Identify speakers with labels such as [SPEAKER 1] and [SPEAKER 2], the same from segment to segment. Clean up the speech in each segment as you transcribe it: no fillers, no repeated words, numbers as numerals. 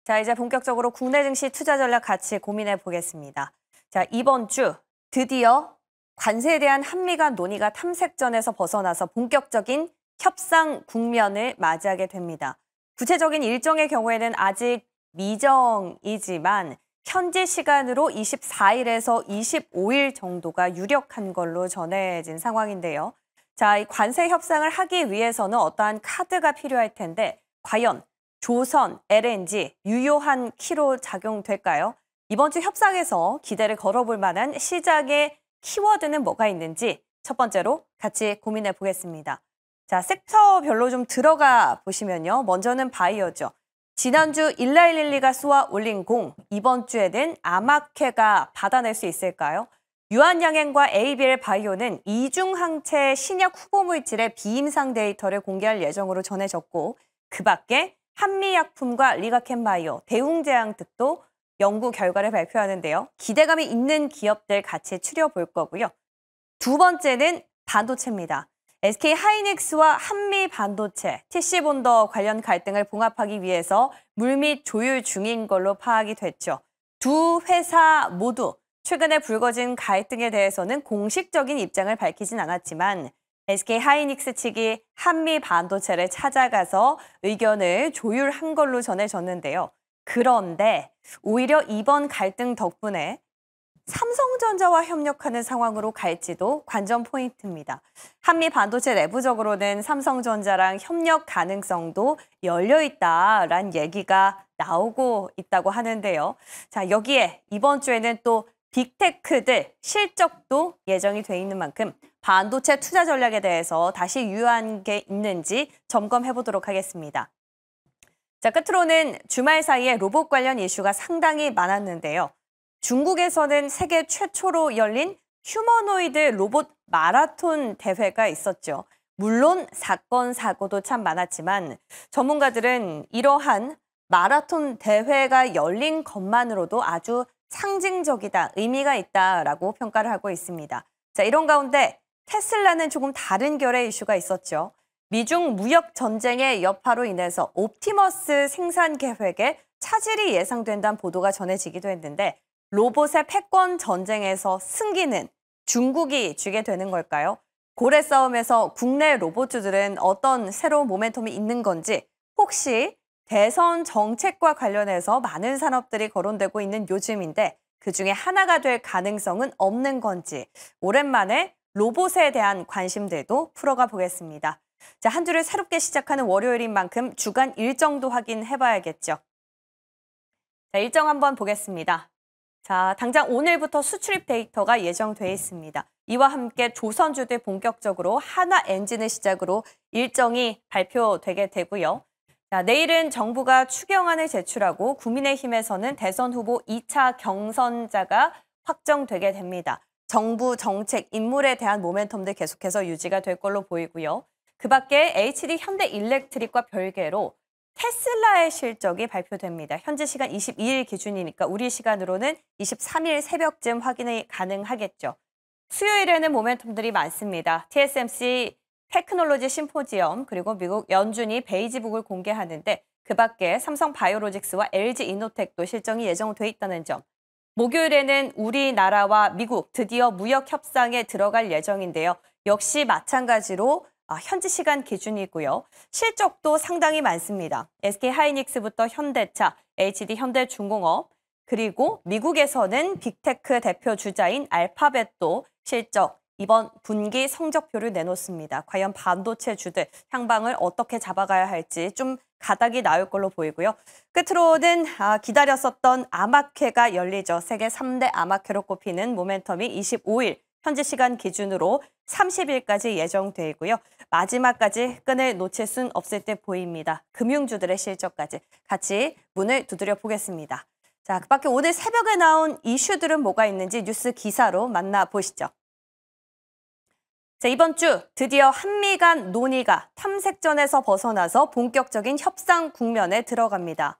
[SPEAKER 1] 자, 이제 본격적으로 국내 증시 투자 전략 같이 고민해 보겠습니다. 자, 이번 주 드디어 관세에 대한 한미 간 논의가 탐색전에서 벗어나서 본격적인 협상 국면을 맞이하게 됩니다. 구체적인 일정의 경우에는 아직 미정이지만 현지 시간으로 24일에서 25일 정도가 유력한 걸로 전해진 상황인데요. 자, 이 관세 협상을 하기 위해서는 어떠한 카드가 필요할 텐데 과연 조선, LNG 유효한 키로 작용될까요? 이번 주 협상에서 기대를 걸어볼 만한 시장의 키워드는 뭐가 있는지 첫 번째로 같이 고민해 보겠습니다. 자, 섹터별로 좀 들어가 보시면요. 먼저는 바이오죠. 지난주 일라일릴리가 쏘아 올린 공, 이번 주에는 아마케가 받아낼 수 있을까요? 유한양행과 에이비엘 바이오는 이중항체 신약 후보 물질의 비임상 데이터를 공개할 예정으로 전해졌고 그 밖에 한미약품과 리가켄바이오, 대웅제약 등도 연구 결과를 발표하는데요. 기대감이 있는 기업들 같이 추려볼 거고요. 두 번째는 반도체입니다. SK하이닉스와 한미반도체, TC본더 관련 갈등을 봉합하기 위해서 물밑 조율 중인 걸로 파악이 됐죠. 두 회사 모두 최근에 불거진 갈등에 대해서는 공식적인 입장을 밝히진 않았지만 SK하이닉스 측이 한미반도체를 찾아가서 의견을 조율한 걸로 전해졌는데요. 그런데 오히려 이번 갈등 덕분에 삼성전자와 협력하는 상황으로 갈지도 관전 포인트입니다. 한미반도체 내부적으로는 삼성전자랑 협력 가능성도 열려있다라는 얘기가 나오고 있다고 하는데요. 자, 여기에 이번 주에는 또 빅테크들 실적도 예정이 돼 있는 만큼 반도체 투자 전략에 대해서 다시 유효한 게 있는지 점검해 보도록 하겠습니다. 자, 끝으로는 주말 사이에 로봇 관련 이슈가 상당히 많았는데요. 중국에서는 세계 최초로 열린 휴머노이드 로봇 마라톤 대회가 있었죠. 물론 사건, 사고도 참 많았지만 전문가들은 이러한 마라톤 대회가 열린 것만으로도 아주 상징적이다, 의미가 있다라고 평가를 하고 있습니다. 자, 이런 가운데 테슬라는 조금 다른 결의 이슈가 있었죠. 미중 무역 전쟁의 여파로 인해서 옵티머스 생산 계획에 차질이 예상된다는 보도가 전해지기도 했는데 로봇의 패권 전쟁에서 승기는 중국이 쥐게 되는 걸까요? 고래 싸움에서 국내 로봇주들은 어떤 새로운 모멘텀이 있는 건지, 혹시 대선 정책과 관련해서 많은 산업들이 거론되고 있는 요즘인데 그중에 하나가 될 가능성은 없는 건지 오랜만에 로봇에 대한 관심들도 풀어가 보겠습니다. 자, 한 주를 새롭게 시작하는 월요일인 만큼 주간 일정도 확인해 봐야겠죠. 자, 일정 한번 보겠습니다. 자, 당장 오늘부터 수출입 데이터가 예정돼 있습니다. 이와 함께 조선주들 본격적으로 하나 엔진을 시작으로 일정이 발표되게 되고요. 자, 내일은 정부가 추경안을 제출하고 국민의힘에서는 대선 후보 2차 경선자가 확정되게 됩니다. 정부 정책, 인물에 대한 모멘텀들 계속해서 유지가 될 걸로 보이고요. 그 밖에 HD 현대일렉트릭과 별개로 테슬라의 실적이 발표됩니다. 현지 시간 22일 기준이니까 우리 시간으로는 23일 새벽쯤 확인이 가능하겠죠. 수요일에는 모멘텀들이 많습니다. TSMC 테크놀로지 심포지엄, 그리고 미국 연준이 베이지북을 공개하는데 그 밖에 삼성바이오로직스와 LG이노텍도 실정이 예정돼 있다는 점. 목요일에는 우리나라와 미국 드디어 무역 협상에 들어갈 예정인데요. 역시 마찬가지로 현지 시간 기준이고요. 실적도 상당히 많습니다. SK하이닉스부터 현대차, HD 현대중공업, 그리고 미국에서는 빅테크 대표 주자인 알파벳도 실적 이번 분기 성적표를 내놓습니다. 과연 반도체 주들 향방을 어떻게 잡아가야 할지 좀 가닥이 나올 걸로 보이고요. 끝으로는 기다렸었던 아마케가 열리죠. 세계 3대 아마케로 꼽히는 모멘텀이 25일 현지 시간 기준으로 30일까지 예정돼 있고요. 마지막까지 끈을 놓칠 순 없을 듯 보입니다. 금융주들의 실적까지 같이 문을 두드려 보겠습니다. 자, 그 밖에 오늘 새벽에 나온 이슈들은 뭐가 있는지 뉴스 기사로 만나보시죠. 자, 이번 주 드디어 한미 간 논의가 탐색전에서 벗어나서 본격적인 협상 국면에 들어갑니다.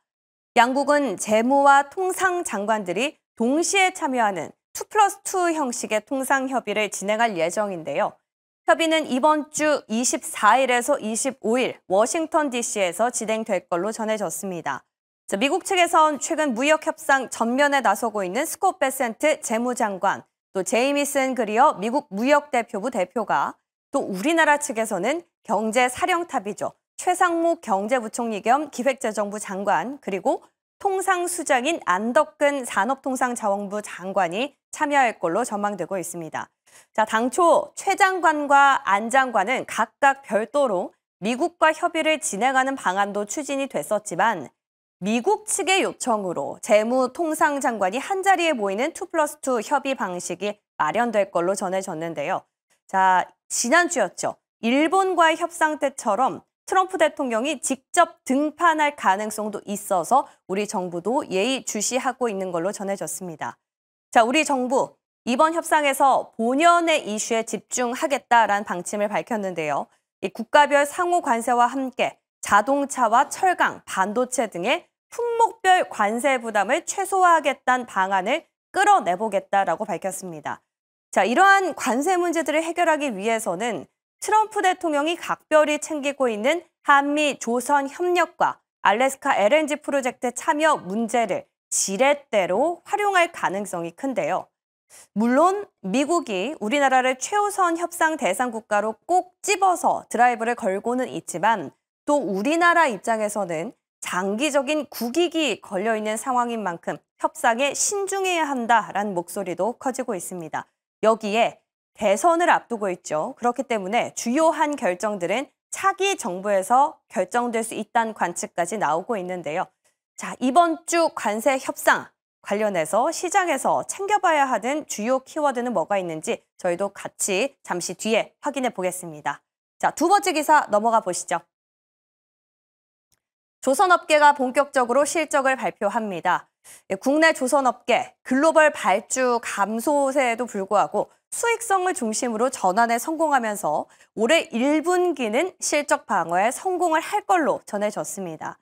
[SPEAKER 1] 양국은 재무와 통상 장관들이 동시에 참여하는 2+2 형식의 통상협의를 진행할 예정인데요. 협의는 이번 주 24일에서 25일 워싱턴 DC에서 진행될 걸로 전해졌습니다. 자, 미국 측에선 최근 무역 협상 전면에 나서고 있는 스콧 베센트 재무장관, 또 제이미슨 그리어 미국 무역대표부 대표가, 또 우리나라 측에서는 경제사령탑이죠. 최상무 경제부총리 겸 기획재정부 장관, 그리고 통상수장인 안덕근 산업통상자원부 장관이 참여할 걸로 전망되고 있습니다. 자, 당초 최 장관과 안 장관은 각각 별도로 미국과 협의를 진행하는 방안도 추진이 됐었지만 미국 측의 요청으로 재무통상장관이 한자리에 모이는 2+2 협의 방식이 마련될 걸로 전해졌는데요. 자, 지난주였죠. 일본과의 협상 때처럼 트럼프 대통령이 직접 등판할 가능성도 있어서 우리 정부도 예의주시하고 있는 걸로 전해졌습니다. 자, 우리 정부 이번 협상에서 본연의 이슈에 집중하겠다라는 방침을 밝혔는데요. 이 국가별 상호 관세와 함께 자동차와 철강, 반도체 등의 품목별 관세 부담을 최소화하겠다는 방안을 끌어내보겠다라고 밝혔습니다. 자, 이러한 관세 문제들을 해결하기 위해서는 트럼프 대통령이 각별히 챙기고 있는 한미 조선 협력과 알래스카 LNG 프로젝트 참여 문제를 지렛대로 활용할 가능성이 큰데요. 물론 미국이 우리나라를 최우선 협상 대상 국가로 꼭 집어서 드라이브를 걸고는 있지만 또 우리나라 입장에서는 장기적인 국익이 걸려있는 상황인 만큼 협상에 신중해야 한다라는 목소리도 커지고 있습니다. 여기에 대선을 앞두고 있죠. 그렇기 때문에 주요한 결정들은 차기 정부에서 결정될 수 있다는 관측까지 나오고 있는데요. 자, 이번 주 관세 협상 관련해서 시장에서 챙겨봐야 하는 주요 키워드는 뭐가 있는지 저희도 같이 잠시 뒤에 확인해 보겠습니다. 자, 두 번째 기사 넘어가 보시죠. 조선업계가 본격적으로 실적을 발표합니다. 국내 조선업계 글로벌 발주 감소세에도 불구하고 수익성을 중심으로 전환에 성공하면서 올해 1분기는 실적 방어에 성공을 할 걸로 전해졌습니다.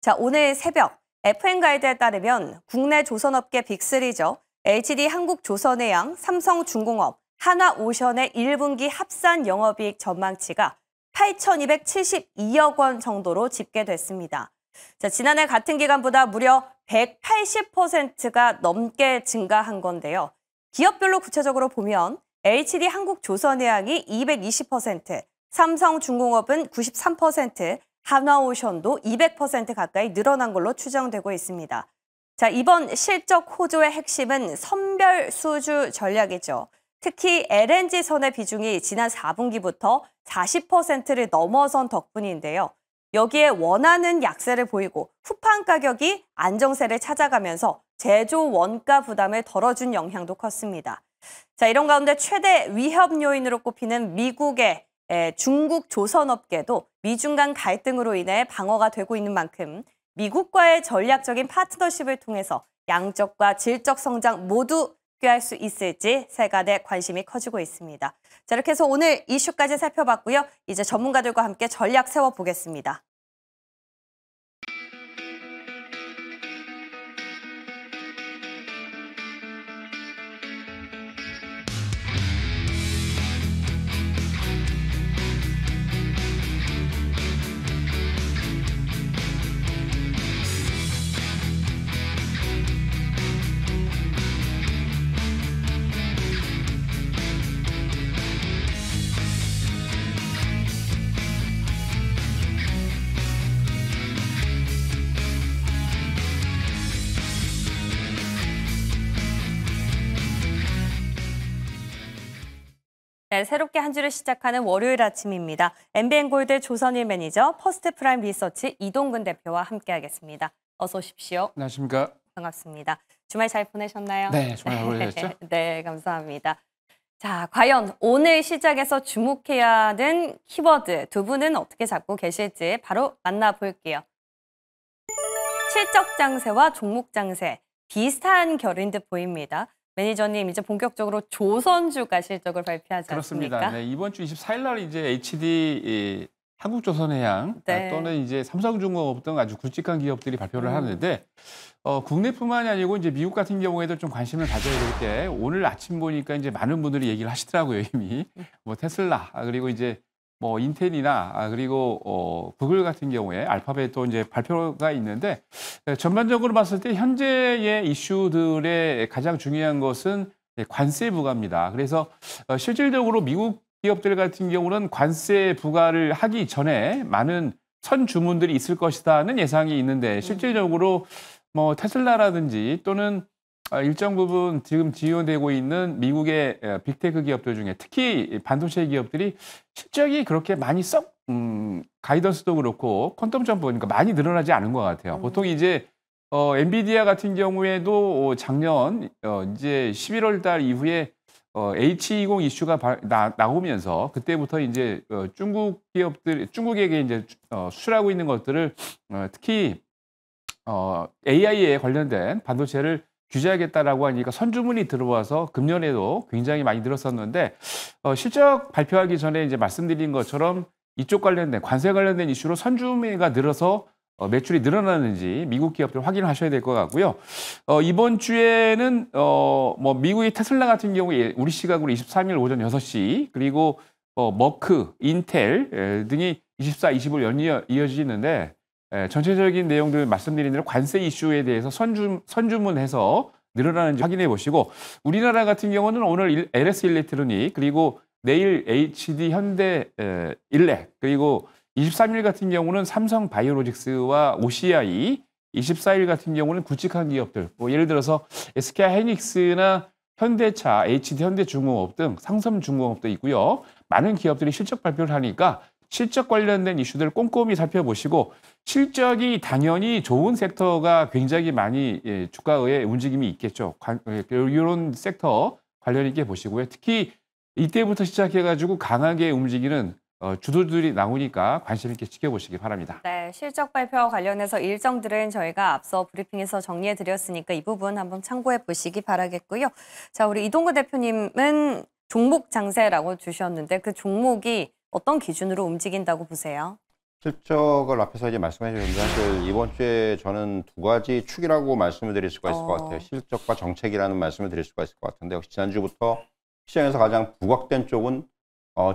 [SPEAKER 1] 자, 오늘 새벽 FN가이드에 따르면 국내 조선업계 빅3죠. HD 한국조선해양, 삼성중공업, 하나오션의 1분기 합산 영업이익 전망치가 8,272억 원 정도로 집계됐습니다. 자, 지난해 같은 기간보다 무려 180%가 넘게 증가한 건데요. 기업별로 구체적으로 보면 HD 한국조선해양이 220%, 삼성중공업은 93%, 하나오션도 200% 가까이 늘어난 걸로 추정되고 있습니다. 자, 이번 실적 호조의 핵심은 선별 수주 전략이죠. 특히 LNG 선의 비중이 지난 4분기부터 40%를 넘어선 덕분인데요. 여기에 원하는 약세를 보이고 후판 가격이 안정세를 찾아가면서 제조 원가 부담을 덜어준 영향도 컸습니다. 자, 이런 가운데 최대 위협 요인으로 꼽히는 미국의 중국 조선업계도 미중 간 갈등으로 인해 방어가 되고 있는 만큼 미국과의 전략적인 파트너십을 통해서 양적과 질적 성장 모두 꾀할 수 있을지 세간의 관심이 커지고 있습니다. 자, 이렇게 해서 오늘 이슈까지 살펴봤고요. 이제 전문가들과 함께 전략 세워보겠습니다. 네, 새롭게 한 주를 시작하는 월요일 아침입니다. MBN골드 조선일 매니저, 퍼스트프라임 리서치 이동근 대표와 함께하겠습니다. 어서 오십시오.
[SPEAKER 2] 안녕하십니까.
[SPEAKER 1] 반갑습니다. 주말 잘 보내셨나요?
[SPEAKER 2] 네, 주말 잘 보내셨죠?
[SPEAKER 1] 네, 감사합니다. 자, 과연 오늘 시작에서 주목해야 하는 키워드 두 분은 어떻게 잡고 계실지 바로 만나볼게요. 실적 장세와 종목 장세 비슷한 결인 듯 보입니다. 매니저님, 이제 본격적으로 조선주가 실적을 발표하지
[SPEAKER 2] 그렇습니다.
[SPEAKER 1] 않습니까?
[SPEAKER 2] 네, 이번 주 24일 날 이제 HD 한국조선해양
[SPEAKER 1] 네.
[SPEAKER 2] 또는 이제 삼성중공업 등 아주 굵직한 기업들이 발표를 하는데 국내뿐만이 아니고 이제 미국 같은 경우에도 좀 관심을 가져야 될 때 오늘 아침 보니까 이제 많은 분들이 얘기를 하시더라고요, 이미. 뭐 테슬라 그리고 이제 뭐 인텔이나 그리고 구글 같은 경우에 알파벳 또 이제 발표가 있는데 전반적으로 봤을 때 현재의 이슈들의 가장 중요한 것은 관세 부과입니다. 그래서 실질적으로 미국 기업들 같은 경우는 관세 부과를 하기 전에 많은 선 주문들이 있을 것이다는 예상이 있는데 실질적으로 뭐 테슬라라든지 또는 일정 부분 지금 지원되고 있는 미국의 빅테크 기업들 중에 특히 반도체 기업들이 실적이 그렇게 많이 가이던스도 그렇고 퀀텀 점프 보니까 많이 늘어나지 않은 것 같아요. 보통 이제 엔비디아 같은 경우에도 작년 이제 11월 달 이후에 H20 이슈가 나오면서 그때부터 이제 중국에게 이제 수출하고 있는 것들을 특히 AI에 관련된 반도체를 규제하겠다라고 하니까 선주문이 들어와서 금년에도 굉장히 많이 늘었었는데 실적 발표하기 전에 이제 말씀드린 것처럼 이쪽 관련된 관세 관련된 이슈로 선주문이 늘어서 매출이 늘어나는지 미국 기업들 확인하셔야 될 것 같고요. 이번 주에는 뭐 미국의 테슬라 같은 경우에 우리 시각으로 23일 오전 6시 그리고 머크, 인텔 등이 24, 25 연이어 이어지는데 전체적인 내용들 말씀드린 대로 관세 이슈에 대해서 선주문해서 늘어나는지 확인해 보시고 우리나라 같은 경우는 오늘 LS 일렉트로닉 그리고 내일 HD 현대 일렉 그리고 23일 같은 경우는 삼성 바이오로직스와 OCI 24일 같은 경우는 굵직한 기업들 뭐 예를 들어서 SK 하이닉스나 현대차, HD 현대중공업 등 상섬중공업도 있고요. 많은 기업들이 실적 발표를 하니까 실적 관련된 이슈들을 꼼꼼히 살펴보시고 실적이 당연히 좋은 섹터가 굉장히 많이 주가의 움직임이 있겠죠. 이런 섹터 관련 있게 보시고요. 특히 이때부터 시작해가지고 강하게 움직이는 주도들이 나오니까 관심 있게 지켜보시기 바랍니다.
[SPEAKER 1] 네, 실적 발표와 관련해서 일정들은 저희가 앞서 브리핑에서 정리해 드렸으니까 이 부분 한번 참고해 보시기 바라겠고요. 자, 우리 이동구 대표님은 종목 장세라고 주셨는데 그 종목이 어떤 기준으로 움직인다고 보세요?
[SPEAKER 3] 실적을 앞에서 이제 말씀해 주셨는데 사실 이번 주에 저는 두 가지 축이라고 말씀을 드릴 수가 있을 것 같아요. 실적과 정책이라는 말씀을 드릴 수가 있을 것 같은데 역시 지난주부터 시장에서 가장 부각된 쪽은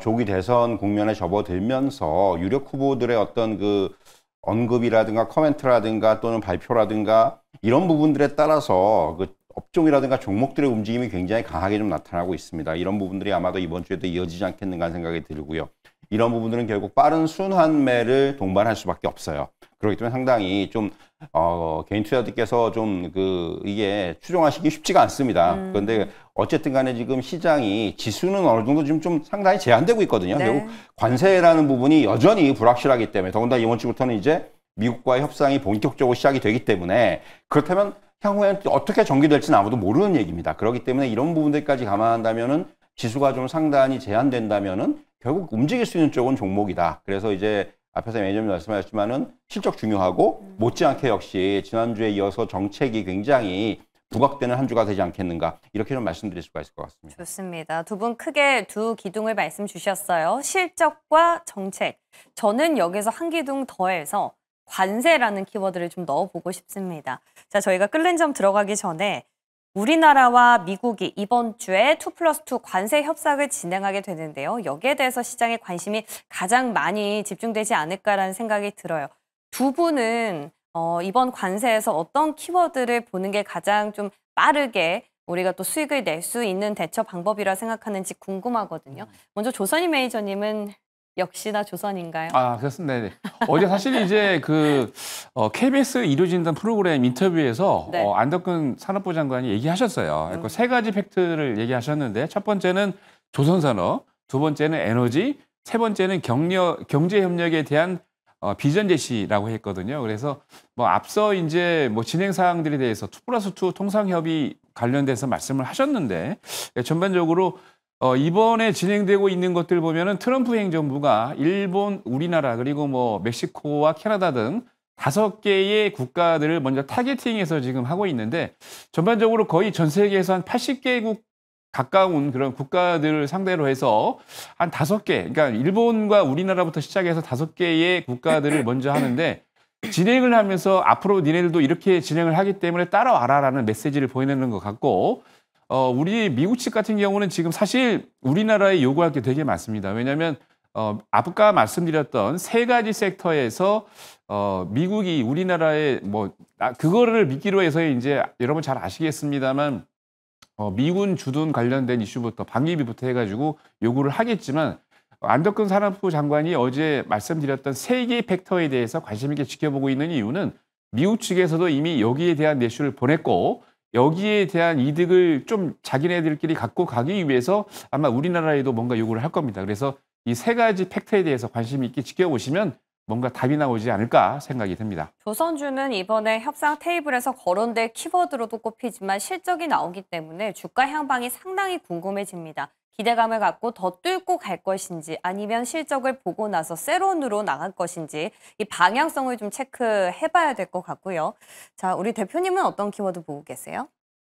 [SPEAKER 3] 조기 대선 국면에 접어들면서 유력 후보들의 어떤 그 언급이라든가 코멘트라든가 또는 발표라든가 이런 부분들에 따라서 그 업종이라든가 종목들의 움직임이 굉장히 강하게 좀 나타나고 있습니다. 이런 부분들이 아마도 이번 주에도 이어지지 않겠는가 하는 생각이 들고요. 이런 부분들은 결국 빠른 순환매를 동반할 수밖에 없어요. 그렇기 때문에 상당히 좀 개인 투자자들께서 좀 이게 추종하시기 쉽지가 않습니다. 그런데 어쨌든 간에 지금 시장이 지수는 어느 정도 지금 좀 상당히 제한되고 있거든요.
[SPEAKER 1] 네.
[SPEAKER 3] 결국 관세라는 부분이 여전히 불확실하기 때문에 더군다나 이번 주부터는 이제 미국과의 협상이 본격적으로 시작이 되기 때문에 그렇다면 향후에 어떻게 전개될지는 아무도 모르는 얘기입니다. 그렇기 때문에 이런 부분들까지 감안한다면은 지수가 좀 상당히 제한된다면은 결국 움직일 수 있는 쪽은 종목이다. 그래서 이제 앞에서 매니저님 말씀하셨지만은 실적 중요하고 못지않게 역시 지난주에 이어서 정책이 굉장히 부각되는 한 주가 되지 않겠는가 이렇게 좀 말씀드릴 수가 있을 것 같습니다.
[SPEAKER 1] 좋습니다. 두 분 크게 두 기둥을 말씀 주셨어요. 실적과 정책. 저는 여기서 한 기둥 더해서 관세라는 키워드를 좀 넣어보고 싶습니다. 자, 저희가 끓는 점 들어가기 전에 우리나라와 미국이 이번 주에 2+2 관세 협상을 진행하게 되는데요. 여기에 대해서 시장의 관심이 가장 많이 집중되지 않을까라는 생각이 들어요. 두 분은 이번 관세에서 어떤 키워드를 보는 게 가장 좀 빠르게 우리가 또 수익을 낼 수 있는 대처 방법이라 생각하는지 궁금하거든요. 먼저 조선희 매니저님은 역시나 조선인가요?
[SPEAKER 2] 그렇습니다. 네. 어제 사실 이제 KBS 이루어진다는 프로그램 인터뷰에서
[SPEAKER 1] 네.
[SPEAKER 2] 안덕근 산업부 장관이 얘기하셨어요. 그 세 가지 팩트를 얘기하셨는데 첫 번째는 조선산업, 두 번째는 에너지, 세 번째는 경제협력에 대한 비전 제시라고 했거든요. 그래서 뭐 앞서 이제 뭐 진행 사항들에 대해서 2+2 통상협의 관련돼서 말씀을 하셨는데 전반적으로 이번에 진행되고 있는 것들 보면은 트럼프 행정부가 일본, 우리나라 그리고 뭐 멕시코와 캐나다 등 5개의 국가들을 먼저 타겟팅해서 지금 하고 있는데 전반적으로 거의 전 세계에서 한 80개국 가까운 그런 국가들을 상대로 해서 한 5개, 그러니까 일본과 우리나라부터 시작해서 5개의 국가들을 먼저 하는데 진행을 하면서 앞으로 니네들도 이렇게 진행을 하기 때문에 따라와라라는 메시지를 보내는 것 같고 우리 미국 측 같은 경우는 지금 사실 우리나라에 요구할 게 되게 많습니다. 왜냐하면 아까 말씀드렸던 세 가지 섹터에서 미국이 우리나라에 그거를 미끼로 해서 이제 여러분 잘 아시겠습니다만 미군 주둔 관련된 이슈부터 방위비부터 해가지고 요구를 하겠지만 안덕근 산업부 장관이 어제 말씀드렸던 세 개의 팩터에 대해서 관심 있게 지켜보고 있는 이유는 미국 측에서도 이미 여기에 대한 내슈를 보냈고 여기에 대한 이득을 좀 자기네들끼리 갖고 가기 위해서 아마 우리나라에도 뭔가 요구를 할 겁니다. 그래서 이 세 가지 팩터에 대해서 관심 있게 지켜보시면 뭔가 답이 나오지 않을까 생각이 듭니다.
[SPEAKER 1] 조선주는 이번에 협상 테이블에서 거론될 키워드로도 꼽히지만 실적이 나오기 때문에 주가 향방이 상당히 궁금해집니다. 기대감을 갖고 더 뚫고 갈 것인지 아니면 실적을 보고 나서 세론으로 나갈 것인지 이 방향성을 좀 체크해봐야 될 것 같고요. 자, 우리 대표님은 어떤 키워드 보고 계세요?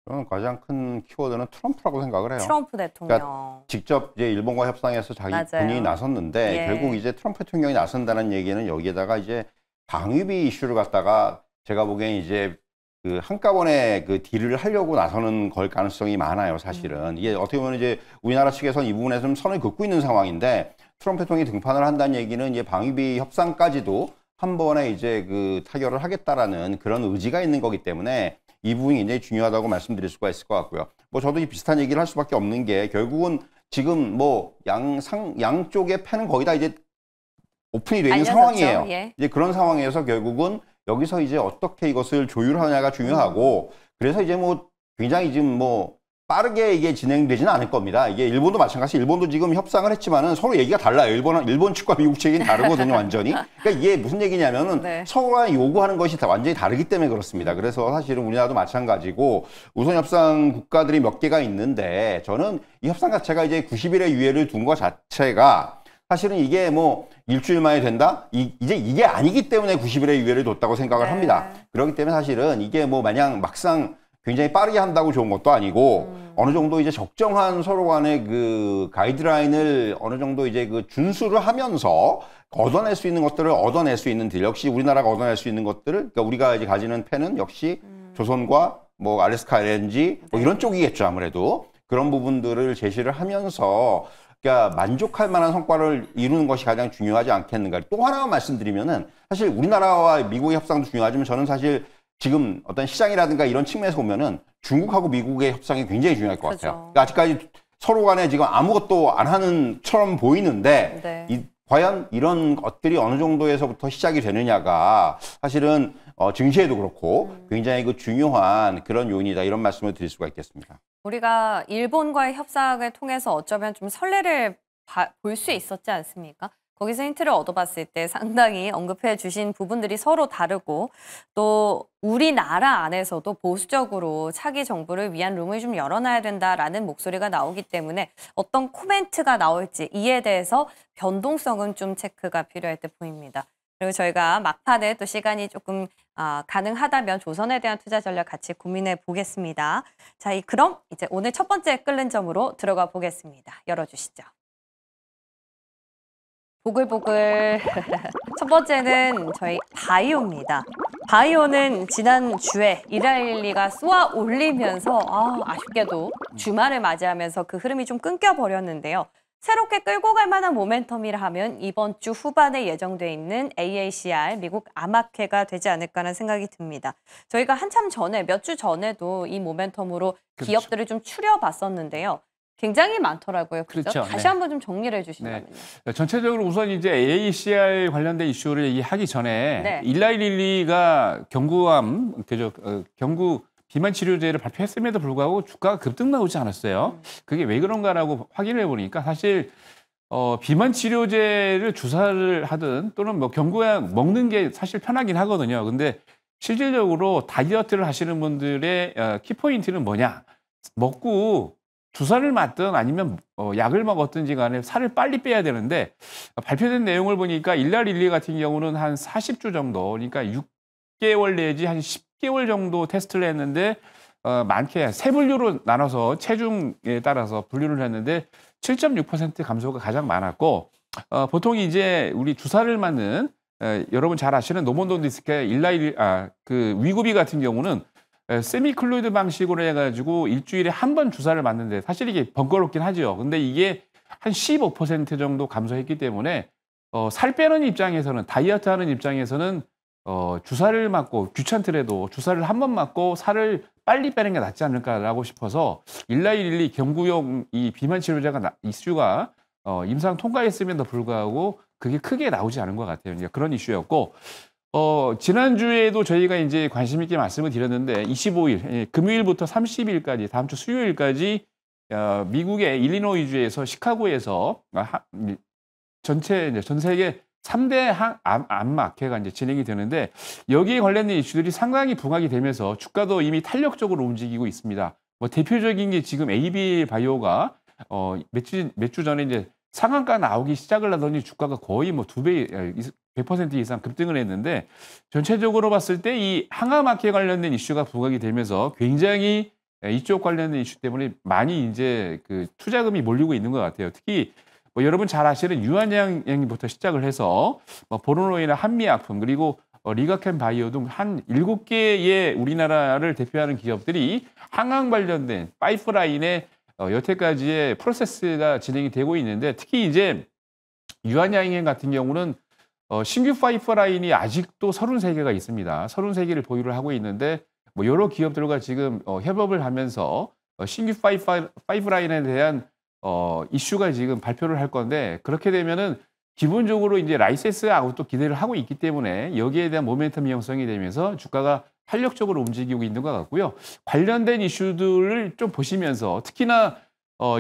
[SPEAKER 3] 저는 가장 큰 키워드는 트럼프라고 생각을 해요.
[SPEAKER 1] 트럼프 대통령.
[SPEAKER 3] 그러니까 직접 이제 일본과 협상에서 자기
[SPEAKER 1] 맞아요.
[SPEAKER 3] 본인이 나섰는데
[SPEAKER 1] 예.
[SPEAKER 3] 결국 이제 트럼프 대통령이 나선다는 얘기는 여기에다가 이제 방위비 이슈를 갖다가 제가 보기엔 이제 그 한꺼번에 그 딜을 하려고 나서는 걸 가능성이 많아요, 사실은. 이게 어떻게 보면 이제 우리나라 측에서는 이 부분에서 좀 선을 긋고 있는 상황인데 트럼프 대통령이 등판을 한다는 얘기는 이제 방위비 협상까지도 한 번에 이제 그 타결을 하겠다라는 그런 의지가 있는 거기 때문에 이 부분이 굉장히 중요하다고 말씀드릴 수가 있을 것 같고요. 뭐 저도 이 비슷한 얘기를 할 수밖에 없는 게 결국은 지금 뭐 양쪽의 패는 거의 다 이제 오픈이 되어 있는
[SPEAKER 1] 알려졌죠.
[SPEAKER 3] 상황이에요.
[SPEAKER 1] 예.
[SPEAKER 3] 이제 그런 상황에서 결국은 여기서 이제 어떻게 이것을 조율하냐가 중요하고 그래서 이제 뭐 굉장히 지금 뭐 빠르게 이게 진행되지는 않을 겁니다. 이게 일본도 마찬가지. 일본도 지금 협상을 했지만은 서로 얘기가 달라요. 일본 측과 미국 측이 다르거든요, 완전히. 그러니까 이게 무슨 얘기냐면은
[SPEAKER 1] 네.
[SPEAKER 3] 서로가 요구하는 것이 다 완전히 다르기 때문에 그렇습니다. 그래서 사실은 우리나라도 마찬가지고 우선 협상 국가들이 몇 개가 있는데 저는 이 협상 자체가 이제 90일의 유예를 둔 것 자체가 사실은 이게 뭐 일주일 만에 된다? 이제 이게 아니기 때문에 90일의 유예를 뒀다고 생각을
[SPEAKER 1] 네.
[SPEAKER 3] 합니다. 그렇기 때문에 사실은 이게 뭐 마냥 막상 굉장히 빠르게 한다고 좋은 것도 아니고 어느 정도 이제 적정한 서로 간의 그 가이드라인을 어느 정도 이제 그 준수를 하면서 얻어낼 수 있는 것들을 얻어낼 수 있는 딜 역시 우리나라가 얻어낼 수 있는 것들을 그러니까 우리가 이제 가지는 패는 역시 조선과 뭐 알래스카 LNG 뭐 이런 쪽이겠죠 아무래도 그런 부분들을 제시를 하면서 그러니까 만족할 만한 성과를 이루는 것이 가장 중요하지 않겠는가. 또 하나만 말씀드리면은 사실 우리나라와 미국의 협상도 중요하지만 저는 사실 지금 어떤 시장이라든가 이런 측면에서 보면은 중국하고 미국의 협상이 굉장히 중요할 것
[SPEAKER 1] 그렇죠.
[SPEAKER 3] 같아요. 그러니까 아직까지 서로 간에 지금 아무것도 안 하는처럼 보이는데
[SPEAKER 1] 네.
[SPEAKER 3] 과연 이런 것들이 어느 정도에서부터 시작이 되느냐가 사실은 증시에도 그렇고 굉장히 그 중요한 그런 요인이다 이런 말씀을 드릴 수가 있겠습니다.
[SPEAKER 1] 우리가 일본과의 협상을 통해서 어쩌면 좀 선례를 볼 수 있었지 않습니까? 거기서 힌트를 얻어봤을 때 상당히 언급해 주신 부분들이 서로 다르고 또 우리나라 안에서도 보수적으로 차기 정부를 위한 룸을 좀 열어놔야 된다라는 목소리가 나오기 때문에 어떤 코멘트가 나올지 이에 대해서 변동성은 좀 체크가 필요할 듯 보입니다. 그리고 저희가 막판에 또 시간이 조금 가능하다면 조선에 대한 투자 전략 같이 고민해 보겠습니다. 자, 그럼 이제 오늘 첫 번째 끓는 점으로 들어가 보겠습니다. 열어주시죠. 보글보글. 첫 번째는 저희 바이오입니다. 바이오는 지난주에 이라일리가 쏘아 올리면서 아쉽게도 주말을 맞이하면서 그 흐름이 좀 끊겨버렸는데요. 새롭게 끌고 갈 만한 모멘텀이라 하면 이번 주 후반에 예정돼 있는 AACR 미국 암학회가 되지 않을까라는 생각이 듭니다. 저희가 한참 전에 몇 주 전에도 이 모멘텀으로
[SPEAKER 2] 그렇죠.
[SPEAKER 1] 기업들을 좀 추려봤었는데요. 굉장히 많더라고요. 그렇죠? 다시
[SPEAKER 2] 네.
[SPEAKER 1] 한번 좀 정리를 해주신다면요.
[SPEAKER 2] 네. 전체적으로 우선 이제 AACR 관련된 이슈를 얘기하기 전에
[SPEAKER 1] 네.
[SPEAKER 2] 일라이릴리가 경구암, 경구 비만 치료제를 발표했음에도 불구하고 주가가 급등 나오지 않았어요. 그게 왜 그런가라고 확인을 해보니까 사실 비만 치료제를 주사를 하든 또는 뭐 경구약 먹는 게 사실 편하긴 하거든요. 근데 실질적으로 다이어트를 하시는 분들의 키포인트는 뭐냐? 먹고 주사를 맞든 아니면 약을 먹었든지 간에 살을 빨리 빼야 되는데 발표된 내용을 보니까 일라릴리 같은 경우는 한 40주 정도, 그러니까 6개월 내지 한 10개월 정도 테스트를 했는데 많게 세 분류로 나눠서 체중에 따라서 분류를 했는데 7.6% 감소가 가장 많았고 보통 이제 우리 주사를 맞는 여러분 잘 아시는 노몬돈 디스크의 그 위구비 같은 경우는 세미클로이드 방식으로 해가지고 일주일에 한 번 주사를 맞는데 사실 이게 번거롭긴 하죠. 근데 이게 한 15% 정도 감소했기 때문에 살 빼는 입장에서는 다이어트 하는 입장에서는 주사를 맞고 귀찮더라도 주사를 한 번 맞고 살을 빨리 빼는 게 낫지 않을까라고 싶어서 1112 경구용 이 비만 치료제가 이슈가 임상 통과했음에도 불구하고 그게 크게 나오지 않은 것 같아요. 그러니까 그런 이슈였고 지난주에도 저희가 이제 관심 있게 말씀을 드렸는데 25일 금요일부터 30일까지 다음 주 수요일까지 미국의 일리노이주에서 시카고에서 전 세계 3대 암막회가 이제 진행이 되는데 여기에 관련된 이슈들이 상당히 부각이 되면서 주가도 이미 탄력적으로 움직이고 있습니다. 뭐 대표적인 게 지금 AB 바이오가 몇 주 전에 이제 상한가 나오기 시작을 하더니 주가가 거의 뭐 2배, 100% 이상 급등을 했는데 전체적으로 봤을 때 이 항암학회 관련된 이슈가 부각이 되면서 굉장히 이쪽 관련된 이슈 때문에 많이 이제 그 투자금이 몰리고 있는 것 같아요. 특히 뭐 여러분 잘 아시는 유한양부터 시작을 해서 뭐 보노로이나 한미약품 그리고 리가켄 바이오 등 한 7개의 우리나라를 대표하는 기업들이 항암 관련된 파이프라인에 여태까지의 프로세스가 진행이 되고 있는데 특히 이제 유한양행 같은 경우는 신규 파이프라인이 아직도 33개가 있습니다. 33개를 보유를 하고 있는데 뭐 여러 기업들과 지금 협업을 하면서 신규 파이프라인에 대한 이슈가 지금 발표를 할 건데 그렇게 되면은 기본적으로 이제 라이센스 아웃도 기대를 하고 있기 때문에 여기에 대한 모멘텀 형성이 되면서 주가가 탄력적으로 움직이고 있는 것 같고요. 관련된 이슈들을 좀 보시면서 특히나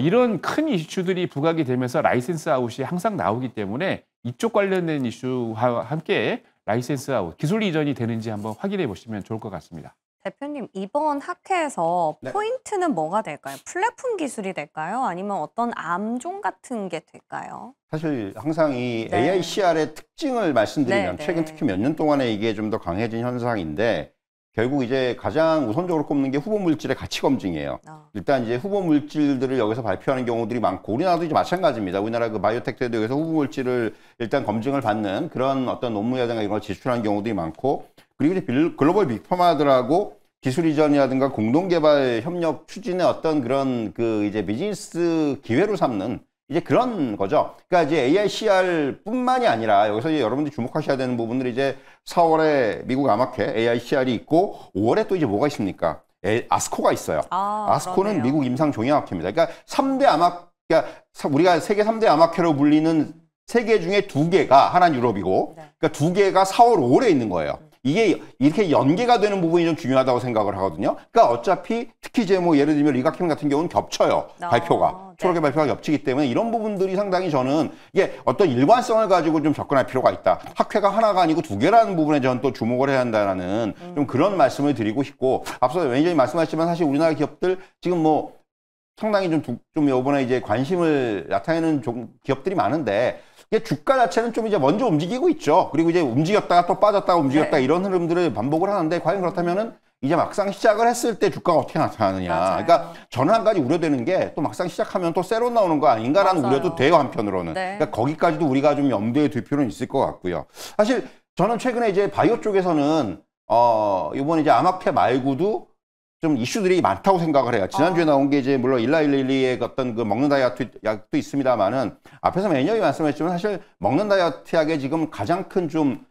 [SPEAKER 2] 이런 큰 이슈들이 부각이 되면서 라이센스 아웃이 항상 나오기 때문에 이쪽 관련된 이슈와 함께 라이센스 아웃, 기술 이전이 되는지 한번 확인해 보시면 좋을 것 같습니다.
[SPEAKER 1] 대표님, 이번 학회에서
[SPEAKER 3] 네.
[SPEAKER 1] 포인트는 뭐가 될까요? 플랫폼 기술이 될까요? 아니면 어떤 암종 같은 게 될까요?
[SPEAKER 3] 사실 항상 이
[SPEAKER 1] 네.
[SPEAKER 3] AICR의 특징을 말씀드리면
[SPEAKER 1] 네,
[SPEAKER 3] 최근
[SPEAKER 1] 네.
[SPEAKER 3] 특히 몇 년 동안에 이게 좀 더 강해진 현상인데 결국 이제 가장 우선적으로 꼽는 게 후보 물질의 가치 검증이에요. 일단 이제 후보 물질들을 여기서 발표하는 경우들이 많고 우리나라도 이제 마찬가지입니다. 우리나라 그 바이오텍들도 여기서 후보 물질을 일단 검증을 받는 그런 어떤 논문이라든가 이런 걸 제출하는 경우들이 많고 그리고 이제 글로벌 빅파마들하고 기술 이전이라든가 공동 개발 협력 추진의 어떤 그런 그 이제 비즈니스 기회로 삼는 이제 그런 거죠. 그러니까 이제 AICR뿐만이 아니라 여기서 이제 여러분들이 주목하셔야 되는 부분들이 이제 4월에 미국 암학회 AICR이 있고 5월에 또 이제 뭐가 있습니까? 아스코가 있어요. 아스코는
[SPEAKER 1] 그러네요.
[SPEAKER 3] 미국 임상 종양학회입니다. 그러니까 3대 암학, 그러니까 우리가 세계 3대 암학회로 불리는 3개 중에 2개가 하나는 유럽이고,
[SPEAKER 1] 네.
[SPEAKER 3] 그러니까 2개가 4월, 5월에 있는 거예요. 이게 이렇게 연계가 되는 부분이 좀 중요하다고 생각을 하거든요. 그러니까 어차피 특히 이제 뭐 예를 들면 리가캠 같은 경우는 겹쳐요. 발표가.
[SPEAKER 1] 네.
[SPEAKER 3] 초록의 발표가 겹치기 때문에 이런 부분들이 상당히 저는 이게 어떤 일관성을 가지고 좀 접근할 필요가 있다. 학회가 하나가 아니고 2개라는 부분에 저는 또 주목을 해야 한다는 좀 그런 말씀을 드리고 싶고 앞서 매니저님 말씀하셨지만 사실 우리나라 기업들 지금 뭐 상당히 좀 이번에 이제 관심을 나타내는 기업들이 많은데 이게 주가 자체는 좀 이제 먼저 움직이고 있죠. 그리고 이제 움직였다가 또 빠졌다가 움직였다가
[SPEAKER 1] 네.
[SPEAKER 3] 이런 흐름들을 반복을 하는데 과연 그렇다면은 이제 막상 시작을 했을 때 주가가 어떻게 나타나느냐.
[SPEAKER 1] 맞아요.
[SPEAKER 3] 그러니까 저는 한 가지 우려되는 게 또 막상 시작하면 또 새로 나오는 거 아닌가라는
[SPEAKER 1] 맞아요.
[SPEAKER 3] 우려도 돼요, 한편으로는.
[SPEAKER 1] 네.
[SPEAKER 3] 그러니까 거기까지도 우리가 좀 염두에 둘 필요는 있을 것 같고요. 사실 저는 최근에 이제 바이오 쪽에서는 이번에 이제 암학회 말고도 좀 이슈들이 많다고 생각을 해요. 지난주에 나온 게 이제 물론 1112의 어떤 그 먹는 다이어트 약도 있습니다만은 앞에서 매니저님이 말씀하셨지만 사실 먹는 다이어트 약의 지금 가장 큰 좀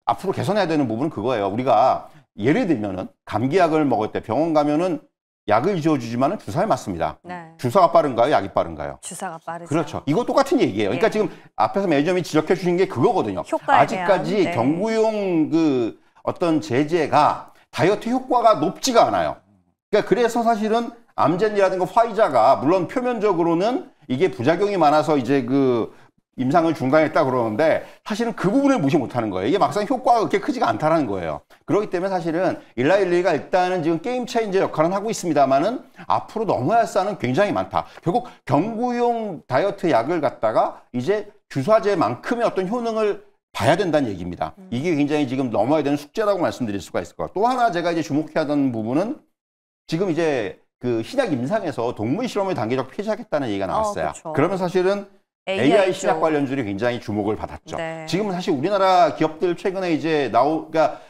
[SPEAKER 3] 앞으로 개선해야 되는 부분은 그거예요. 우리가 예를 들면은 감기약을 먹을 때 병원 가면은 약을 지어주지만은 주사를 맞습니다.
[SPEAKER 1] 네.
[SPEAKER 3] 주사가 빠른가요? 약이 빠른가요?
[SPEAKER 1] 주사가 빠르죠.
[SPEAKER 3] 그렇죠. 이거 똑같은 얘기예요. 그러니까
[SPEAKER 1] 네.
[SPEAKER 3] 지금 앞에서 매니저님이 지적해 주신 게 그거거든요.
[SPEAKER 1] 효과에
[SPEAKER 3] 아직까지
[SPEAKER 1] 대한, 네.
[SPEAKER 3] 경구용 그 어떤 제재가 다이어트 효과가 높지가 않아요. 그러니까 그래서 사실은 암젠이라든가 화이자가 물론 표면적으로는 이게 부작용이 많아서 이제 그 임상을 중단했다 그러는데 사실은 그 부분을 무시 못하는 거예요. 이게 막상 효과가 그렇게 크지가 않다는 거예요. 그렇기 때문에 사실은 1112가 일단은 지금 게임 체인저 역할은 하고 있습니다만은 앞으로 넘어야 할 사안은 굉장히 많다. 결국 경구용 다이어트 약을 갖다가 이제 주사제만큼의 어떤 효능을 봐야 된다는 얘기입니다. 이게 굉장히 지금 넘어야 되는 숙제라고 말씀드릴 수가 있을 것 같아요. 또 하나 제가 이제 주목해야 하는 부분은 지금 이제 그 신약 임상에서 동물 실험을 단계적 폐지하겠다는 얘기가 나왔어요.
[SPEAKER 1] 그렇죠.
[SPEAKER 3] 그러면 사실은 AI
[SPEAKER 1] 쪽.
[SPEAKER 3] 신약 관련주들이 굉장히 주목을 받았죠.
[SPEAKER 1] 네.
[SPEAKER 3] 지금은 사실 우리나라 기업들 최근에 이제 그러니까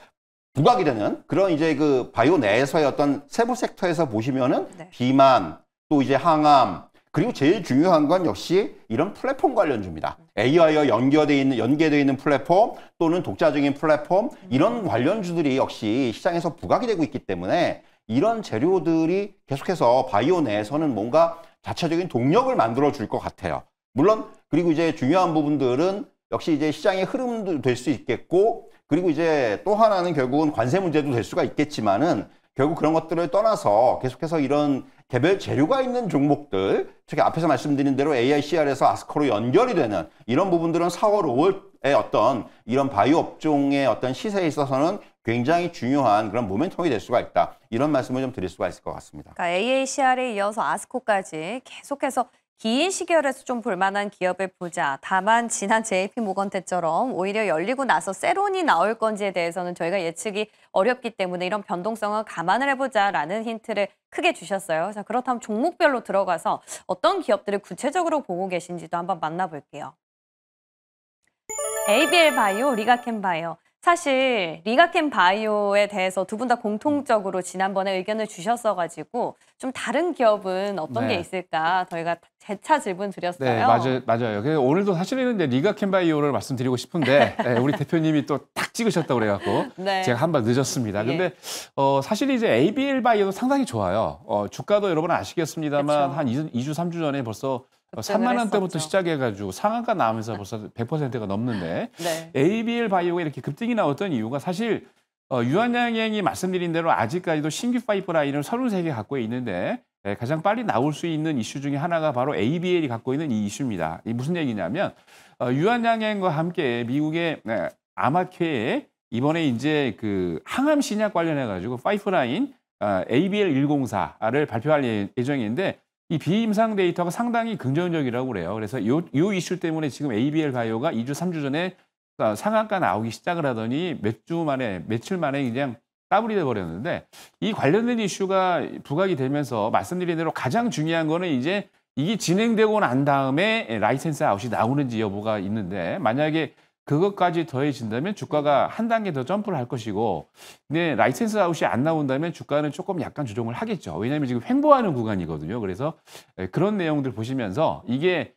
[SPEAKER 3] 부각이 되는 그런 이제 그 바이오 내에서의 어떤 세부 섹터에서 보시면은
[SPEAKER 1] 네.
[SPEAKER 3] 비만 또 이제 항암 그리고 제일 중요한 건 역시 이런 플랫폼 관련주입니다. AI와 연계되어 있는 플랫폼 또는 독자적인 플랫폼 이런 관련주들이 역시 시장에서 부각이 되고 있기 때문에 이런 재료들이 계속해서 바이오 내에서는 뭔가 자체적인 동력을 만들어 줄 것 같아요. 물론 그리고 이제 중요한 부분들은 역시 이제 시장의 흐름도 될 수 있겠고 그리고 이제 또 하나는 결국은 관세 문제도 될 수가 있겠지만은 결국 그런 것들을 떠나서 계속해서 이런 개별 재료가 있는 종목들, 특히 앞에서 말씀드린 대로 AICR에서 아스코로 연결이 되는 이런 부분들은 4월, 5월에 어떤 이런 바이오 업종의 어떤 시세에 있어서는 굉장히 중요한 그런 모멘텀이 될 수가 있다. 이런 말씀을 좀 드릴 수가 있을 것 같습니다.
[SPEAKER 1] 그러니까 AACR에 이어서 아스코까지 계속해서 긴 시결에서 좀 볼만한 기업을 보자. 다만 지난 JP모건 때처럼 오히려 열리고 나서 세론이 나올 건지에 대해서는 저희가 예측이 어렵기 때문에 이런 변동성은 감안을 해보자라는 힌트를 크게 주셨어요. 자, 그렇다면 종목별로 들어가서 어떤 기업들을 구체적으로 보고 계신지도 한번 만나볼게요. ABL 바이오, 리가켄 바이오. 사실 리가켄 바이오에 대해서 두 분 다 공통적으로 지난번에 의견을 주셨어가지고 좀 다른 기업은 어떤 게 있을까 저희가 재차 질문 드렸어요.
[SPEAKER 2] 네, 맞아요. 그래서 오늘도 사실은 이제 리가켄 바이오를 말씀드리고 싶은데 우리 대표님이 또 딱 찍으셨다고 그래갖고
[SPEAKER 1] 네.
[SPEAKER 2] 제가 한 발 늦었습니다.
[SPEAKER 1] 예.
[SPEAKER 2] 근데 사실 이제 ABL 바이오도 상당히 좋아요. 주가도 여러분 아시겠습니다만
[SPEAKER 1] 그쵸.
[SPEAKER 2] 한 2주, 3주 전에 벌써
[SPEAKER 1] 급등을
[SPEAKER 2] 3만 원대부터
[SPEAKER 1] 했었죠.
[SPEAKER 2] 시작해가지고 상한가 나오면서 벌써 100%가 넘는데
[SPEAKER 1] 네.
[SPEAKER 2] ABL 바이오가 이렇게 급등이 나왔던 이유가 사실 유한양행이 말씀드린 대로 아직까지도 신규 파이프라인을 33개 갖고 있는데 가장 빨리 나올 수 있는 이슈 중에 하나가 바로 ABL이 갖고 있는 이 이슈입니다. 이 무슨 얘기냐면 유한양행과 함께 미국의 아마케에 이번에 이제 그 항암 신약 관련해 가지고 파이프라인 ABL 104를 발표할 예정인데 이 비임상 데이터가 상당히 긍정적이라고 그래요. 그래서 요 이슈 때문에 지금 ABL 바이오가 2주, 3주 전에 상한가 나오기 시작을 하더니 며칠 만에 그냥 따블이 돼버렸는데 이 관련된 이슈가 부각이 되면서 말씀드린 대로 가장 중요한 거는 이제 이게 진행되고 난 다음에 라이센스 아웃이 나오는지 여부가 있는데 만약에 그것까지 더해진다면 주가가 한 단계 더 점프를 할 것이고 근데 라이센스 아웃이 안 나온다면 주가는 조금 약간 조정을 하겠죠. 왜냐하면 지금 횡보하는 구간이거든요. 그래서 그런 내용들 보시면서 이게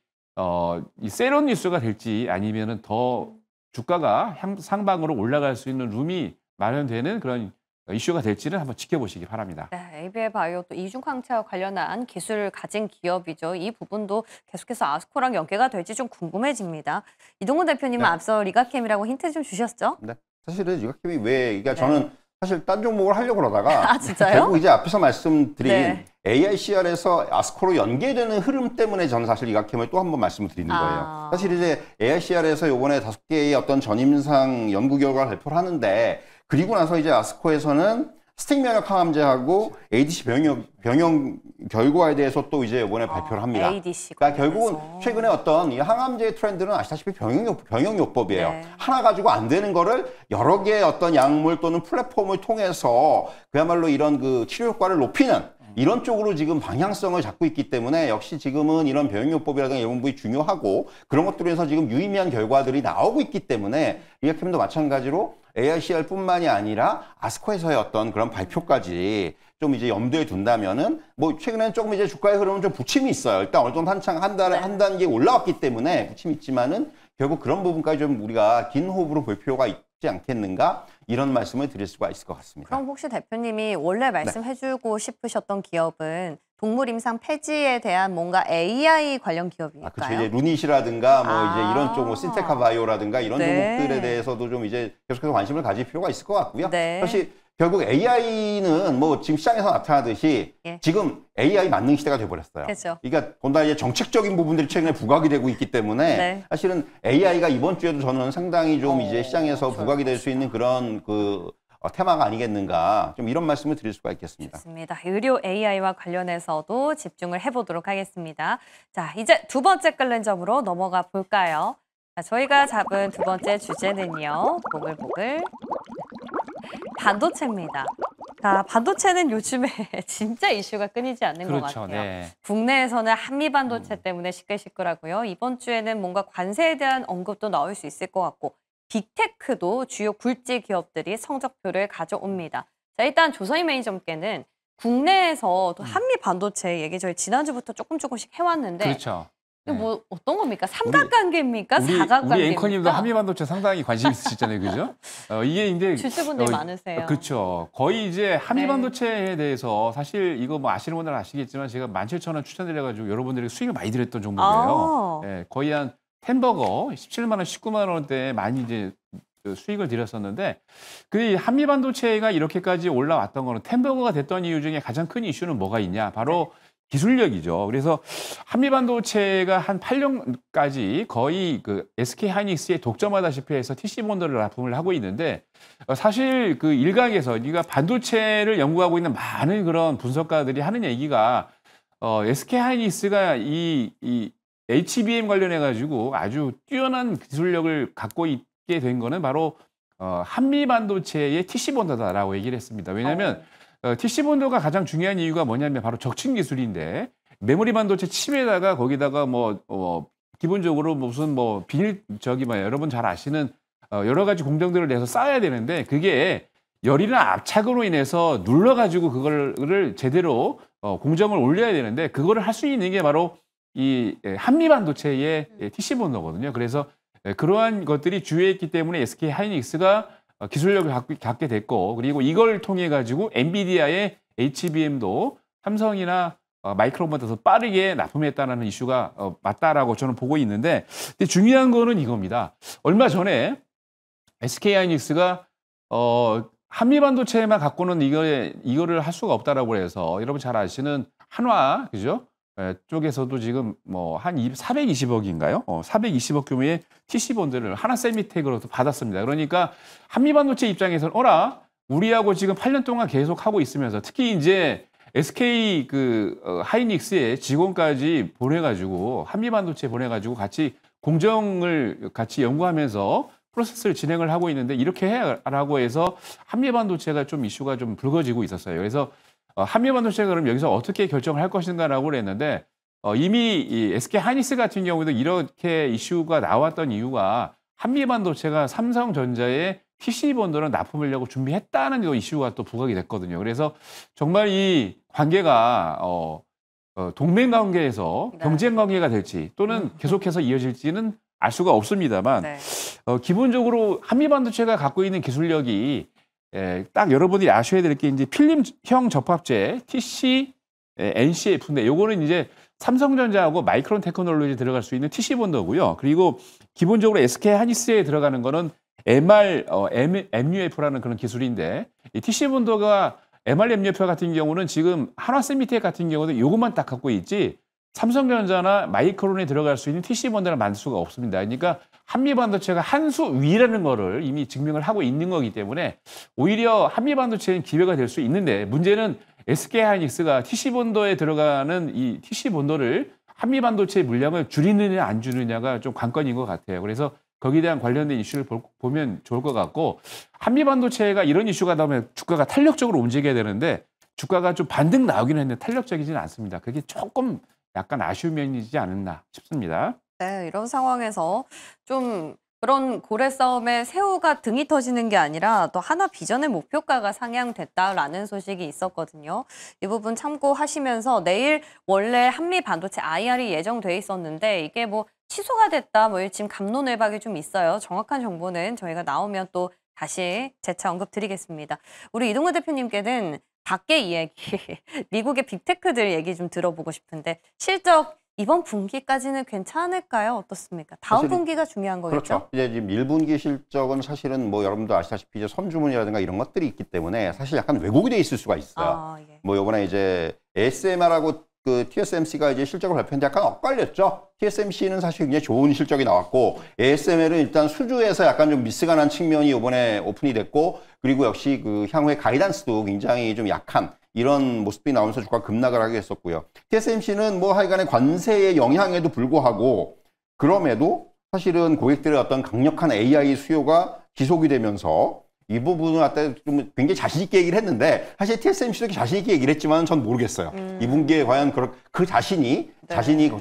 [SPEAKER 2] 이 세론 뉴스가 될지 아니면은 더 주가가 상방으로 올라갈 수 있는 룸이 마련되는 그런 이슈가 될지는 한번 지켜보시기 바랍니다.
[SPEAKER 1] 네, ABL 바이오도 이중항체와 관련한 기술을 가진 기업이죠. 이 부분도 계속해서 아스코랑 연계가 될지 좀 궁금해집니다. 이동훈 대표님은
[SPEAKER 3] 네.
[SPEAKER 1] 앞서 리가캠이라고 힌트 좀 주셨죠?
[SPEAKER 3] 네. 사실은 리가캠이 왜, 그러니까 저는 사실 딴 종목을 하려고 그러다가
[SPEAKER 1] 아, 진짜요?
[SPEAKER 3] 결국 이제 앞에서 말씀드린
[SPEAKER 1] 네.
[SPEAKER 3] AICR에서 아스코로 연계되는 흐름 때문에 저는 사실 리가캠을 또 한 번 말씀을 드리는 거예요.
[SPEAKER 1] 아.
[SPEAKER 3] 사실 이제 AICR에서 요번에 5개의 어떤 전임상 연구 결과를 발표를 하는데 그리고 나서 이제 아스코에서는 스틱 면역 항암제하고 ADC 병용 결과에 대해서 또 이제 이번에 발표를 합니다.
[SPEAKER 1] ADC
[SPEAKER 3] 그러니까 결국은
[SPEAKER 1] 관련해서.
[SPEAKER 3] 최근에 어떤 이 항암제 트렌드는 아시다시피 병용요법이에요.
[SPEAKER 1] 네.
[SPEAKER 3] 하나 가지고 안 되는 거를 여러 개의 어떤 약물 또는 플랫폼을 통해서 그야말로 이런 그 치료 효과를 높이는 이런 쪽으로 지금 방향성을 잡고 있기 때문에 역시 지금은 이런 병용요법이라든가 이런 부분이 중요하고 그런 것들로 해서 지금 유의미한 결과들이 나오고 있기 때문에 리가캠도 마찬가지로 AICR뿐만이 아니라 아스코에서의 어떤 그런 발표까지 좀 이제 염두에 둔다면은 뭐 최근에는 조금 이제 주가의 흐름은 좀 부침이 있어요. 일단 어느 정도 한창 한 단계 올라왔기 때문에 부침이 있지만은 결국 그런 부분까지 좀 우리가 긴 호흡으로 볼 필요가 있지 않겠는가 이런 말씀을 드릴 수가 있을 것 같습니다.
[SPEAKER 1] 그럼 혹시 대표님이 원래 말씀해주고 싶으셨던 기업은 동물 임상 폐지에 대한 뭔가 AI 관련 기업일까요?
[SPEAKER 3] 그렇죠. 이제 루닛이라든가 뭐 이제 이런 쪽 뭐 신테카 바이오라든가 이런
[SPEAKER 1] 네.
[SPEAKER 3] 종목들에 대해서도 좀 이제 계속해서 관심을 가질 필요가 있을 것 같고요.
[SPEAKER 1] 네.
[SPEAKER 3] 사실 결국 AI는 뭐 지금 시장에서 나타나듯이
[SPEAKER 1] 예.
[SPEAKER 3] 지금 AI 만능 시대가 돼버렸어요.
[SPEAKER 1] 그렇죠.
[SPEAKER 3] 그러니까 더군다나 이제 정책적인 부분들이 최근에 부각이 되고 있기 때문에
[SPEAKER 1] 네.
[SPEAKER 3] 사실은 AI가 이번 주에도 저는 상당히 좀 이제 시장에서
[SPEAKER 1] 좋을
[SPEAKER 3] 부각이 될 수 있는 그런 그 테마가 아니겠는가 좀 이런 말씀을 드릴 수가 있겠습니다.
[SPEAKER 1] 좋습니다. 의료 AI와 관련해서도 집중을 해보도록 하겠습니다. 자, 이제 두 번째 끌는 점으로 넘어가 볼까요? 자, 저희가 잡은 두 번째 주제는요. 보글보글 반도체입니다. 자, 반도체는 요즘에 진짜 이슈가 끊이지 않는 것
[SPEAKER 2] 그렇죠.
[SPEAKER 1] 같아요.
[SPEAKER 2] 네.
[SPEAKER 1] 국내에서는 한미 반도체 때문에 시끌시끌하고요. 이번 주에는 뭔가 관세에 대한 언급도 나올 수 있을 것 같고 빅테크도 주요 굴지 기업들이 성적표를 가져옵니다. 자, 일단 조선인 매니저님께는 국내에서 또 한미 반도체 얘기 저희 지난주부터 조금씩 해왔는데
[SPEAKER 2] 그렇죠.
[SPEAKER 1] 이게 뭐 어떤 겁니까? 삼각관계입니까?
[SPEAKER 2] 우리
[SPEAKER 1] 사각관계입니까?
[SPEAKER 2] 앵커님도 한미 반도체 상당히 관심 있으시잖아요, 그죠? 이게 이제
[SPEAKER 1] 주주분들이 많으세요.
[SPEAKER 2] 그렇죠. 거의 이제 한미
[SPEAKER 1] 네.
[SPEAKER 2] 반도체에 대해서 사실 이거 뭐 아시는 분들은 아시겠지만 제가 17,000원 추천드려가지고 여러분들에게 수익을 많이 드렸던 종목이에요. 예, 거의 한 템버거 17만 원, 19만 원대 많이 이제 그 수익을 드렸었는데 그 한미 반도체가 이렇게까지 올라왔던 거는 템버거가 됐던 이유 중에 가장 큰 이슈는 뭐가 있냐? 바로 기술력이죠. 그래서 한미 반도체가 한 8년까지 거의 그 SK 하이닉스에 독점하다시피 해서 TC본드를 납품을 하고 있는데 사실 그 일각에서 우리가 반도체를 연구하고 있는 많은 그런 분석가들이 하는 얘기가 SK 하이닉스가 이 HBM 관련해 가지고 아주 뛰어난 기술력을 갖고 있게 된 거는 바로 한미 반도체의 TC본드다라고 얘기를 했습니다. 왜냐하면 TC본드가 가장 중요한 이유가 뭐냐면 바로 적층 기술인데 메모리 반도체 칩에다가 거기다가 기본적으로 무슨 비닐 여러분 잘 아시는 여러 가지 공정들을 내서 쌓아야 되는데 그게 열이나 압착으로 인해서 눌러가지고 그거를 제대로 공정을 올려야 되는데 그거를 할 수 있는 게 바로 이 한미 반도체의 TC본드거든요. 그래서 그러한 것들이 주요했기 때문에 SK 하이닉스가 기술력을 갖게 됐고 그리고 이걸 통해 가지고 엔비디아의 HBM도 삼성이나 마이크론보다 더 빠르게 납품했다는 이슈가 맞다라고 저는 보고 있는데 근데 중요한 거는 이겁니다. 얼마 전에 SK 하이닉스가 한미 반도체만 갖고는 이거를 할 수가 없다라고 해서 여러분 잘 아시는 한화 그죠? 쪽에서도 지금 한 420억인가요? 420억 규모의 TC본드를 하나세미텍으로 받았습니다. 그러니까 한미반도체 입장에서는 우리하고 지금 8년 동안 계속 하고 있으면서 특히 이제 SK 하이닉스의 직원까지 보내가지고 한미반도체 보내가지고 같이 공정을 같이 연구하면서 프로세스를 진행을 하고 있는데 이렇게 해라고 해서 한미반도체가 좀 이슈가 좀 불거지고 있었어요. 그래서 한미반도체가 그럼 여기서 어떻게 결정을 할 것인가라고 그랬는데 이미 이 SK 하이닉스 같은 경우도 이렇게 이슈가 나왔던 이유가 한미반도체가 삼성전자의 TC본드를 납품하려고 준비했다는 이슈가 또 부각이 됐거든요. 그래서 정말 이 관계가 동맹 관계에서 경쟁 관계가 될지 또는 계속해서 이어질지는 알 수가 없습니다만 기본적으로 한미반도체가 갖고 있는 기술력이 딱 여러분이 아셔야 될 게 이제 필름형 접합재 TC NCF인데 요거는 이제 삼성전자하고 마이크론 테크놀로지 들어갈 수 있는 TC본드고요. 그리고 기본적으로 SK 하이닉스에 들어가는 거는 MUF라는 그런 기술인데 이 TC본드가 MUF 같은 경우는 지금 한화세미텍 같은 경우도 요것만 딱 갖고 있지 삼성전자나 마이크론에 들어갈 수 있는 TC본드를 만들 수가 없습니다. 그러니까 한미반도체가 한 수 위라는 거를 이미 증명을 하고 있는 거기 때문에 오히려 한미반도체는 기회가 될 수 있는데 문제는 SK 하이닉스가 TC본드에 들어가는 이 TC본드를 한미반도체의 물량을 줄이느냐 안 줄이느냐가 좀 관건인 것 같아요. 그래서 거기에 대한 관련된 이슈를 보면 좋을 것 같고 한미반도체가 이런 이슈가 나오면 주가가 탄력적으로 움직여야 되는데 주가가 좀 반등 나오기는 했는데 탄력적이지는 않습니다. 그게 조금 약간 아쉬운 면이지 않았나 싶습니다.
[SPEAKER 1] 네, 이런 상황에서 좀 그런 고래 싸움에 새우가 등이 터지는 게 아니라 또 하나 비전의 목표가가 상향됐다라는 소식이 있었거든요. 이 부분 참고하시면서 내일 원래 한미 반도체 IR이 예정돼 있었는데 이게 취소가 됐다 지금 갑론을박이 좀 있어요. 정확한 정보는 저희가 나오면 또 다시 재차 언급드리겠습니다. 우리 이동근 대표님께는 밖에 이야기, 미국의 빅테크들 얘기 좀 들어보고 싶은데 실적 이번 분기까지는 괜찮을까요? 어떻습니까? 다음 분기가 중요한 거겠죠?
[SPEAKER 3] 그렇죠. 이제 지금 1분기 실적은 사실은 여러분도 아시다시피 이제 선주문이라든가 이런 것들이 있기 때문에 사실 약간 왜곡이 돼 있을 수가 있어요.
[SPEAKER 1] 예.
[SPEAKER 3] 요번에 이제 ASMR하고 TSMC가 이제 실적을 발표했는데 약간 엇갈렸죠. TSMC는 사실 굉장히 좋은 실적이 나왔고 ASML은 일단 수주에서 약간 좀 미스가 난 측면이 이번에 오픈이 됐고 그리고 역시 향후의 가이던스도 굉장히 좀 약한 이런 모습이 나오면서 주가가 급락을 하게 했었고요. TSMC는 하여간에 관세의 영향에도 불구하고 그럼에도 사실은 고객들의 어떤 강력한 AI 수요가 지속이 되면서 이 부분을 갖다 좀 굉장히 자신있게 얘기를 했는데 사실 TSMC도 자신있게 얘기를 했지만 전 모르겠어요. 이 분기에 과연 그 자신이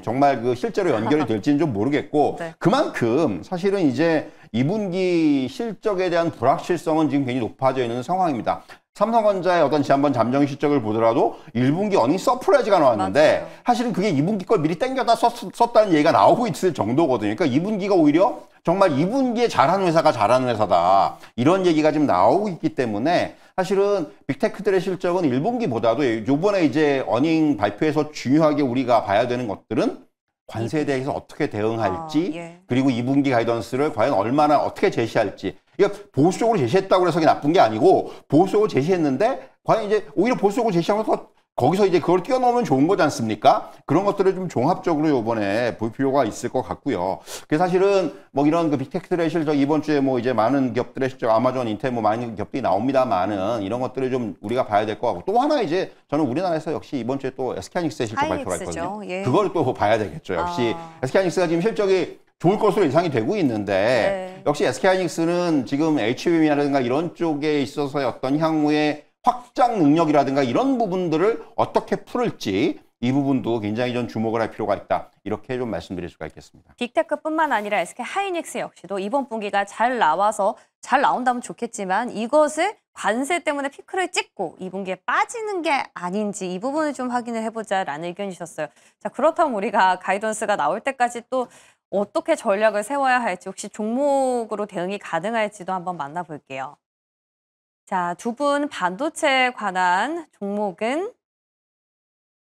[SPEAKER 3] 정말 실제로 연결이 될지는 좀 모르겠고 그만큼 사실은 이제 이 분기 실적에 대한 불확실성은 지금 굉장히 높아져 있는 상황입니다. 삼성전자의 어떤 지난번 잠정 실적을 보더라도 1분기 어닝 서프라이즈가 나왔는데
[SPEAKER 1] 맞아요.
[SPEAKER 3] 사실은 그게 2분기 걸 미리 땡겨다 썼다는 얘기가 나오고 있을 정도거든요. 그러니까 2분기가 오히려 정말 2분기에 잘하는 회사가 잘하는 회사다. 이런 얘기가 지금 나오고 있기 때문에 사실은 빅테크들의 실적은 1분기보다도 요번에 이제 어닝 발표에서 중요하게 우리가 봐야 되는 것들은 관세에 대해서 어떻게 대응할지
[SPEAKER 1] 예.
[SPEAKER 3] 그리고 2분기 가이던스를 과연 얼마나 어떻게 제시할지. 이게 보수적으로 제시했다고 해서 나쁜 게 아니고 보수적으로 제시했는데 과연 이제 오히려 보수적으로 제시하면서 거기서 이제 그걸 뛰어넘으면 좋은 거지 않습니까? 그런 것들을 좀 종합적으로 이번에 볼 필요가 있을 것 같고요. 그래서 사실은 뭐 이런 그 빅테크들의 실적 이번 주에 뭐 이제 많은 기업들의 실적 아마존, 인텔 뭐 많은 기업들이 나옵니다만은 이런 것들을 좀 우리가 봐야 될 것 같고 또 하나 이제 저는 우리나라에서 역시 이번 주에 또 SK하이닉스의 실적 발표가 있거든요.
[SPEAKER 1] 예.
[SPEAKER 3] 그걸 또 봐야 되겠죠. 역시 SK하이닉스가 지금 실적이 좋을 것으로 예상이 되고 있는데 역시 SK하이닉스는 지금 HBM이라든가 이런 쪽에 있어서의 어떤 향후의 확장 능력이라든가 이런 부분들을 어떻게 풀을지 이 부분도 굉장히 좀 주목을 할 필요가 있다. 이렇게 좀 말씀드릴 수가 있겠습니다.
[SPEAKER 1] 빅테크뿐만 아니라 SK하이닉스 역시도 이번 분기가 잘 나와서 잘 나온다면 좋겠지만 이것을 관세 때문에 피크를 찍고 2분기에 빠지는 게 아닌지 이 부분을 좀 확인을 해보자라는 의견이셨어요. 자, 그렇다면 우리가 가이던스가 나올 때까지 또 어떻게 전략을 세워야 할지 혹시 종목으로 대응이 가능할지도 한번 만나볼게요. 자, 두 분 반도체에 관한 종목은